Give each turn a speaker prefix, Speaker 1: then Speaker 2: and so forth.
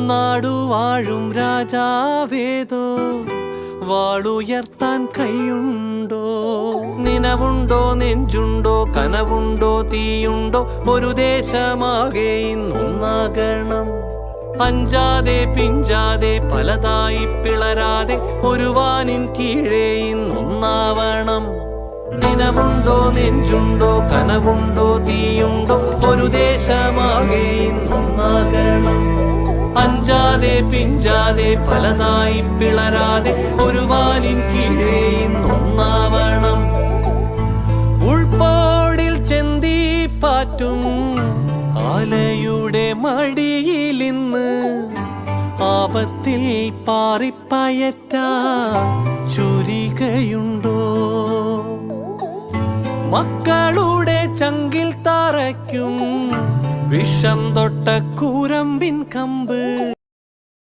Speaker 1: നാടുവാഴും രാജാവേതോ വാളുയർത്താൻ കൈയുണ്ടോ? നിനവുണ്ടോ, നെഞ്ചുണ്ടോ, കനവുണ്ടോ, തീയുണ്ടോ? ഒരു ദേശമാകെ ഇന്നൊന്നാകണം. അഞ്ചാതെ പിഞ്ചാതെ പലതായി പിളരാതെ ഒരു വാനിൻ കീഴേ ഇന്നൊന്നാവണം. നിനവുണ്ടോ, നെഞ്ചുണ്ടോ, കനവുണ്ടോ, തീയുണ്ടോ? ഒരു ദേശമാകെ ഇന്നൊന്നാകണം. അഞ്ചാതെ പിഞ്ചാതെ പലതായി പിളരാതെ ഒരു വാനിൻ കീഴേ ഇന്നൊന്നാവണം. ഉൾപ്പോടിൽ ചെന്തിപ്പാറ്റും ആലയുടെ മടിയിലിന്ന് ആപത്തിൽ പാറിപ്പയറ്റാ ചുരികയുണ്ടോ? മക്കളുടെ ചങ്കിൽ തറയ്ക്കും വിഷം തൊട്ട കൂരമ്പിൻ കമ്പ്.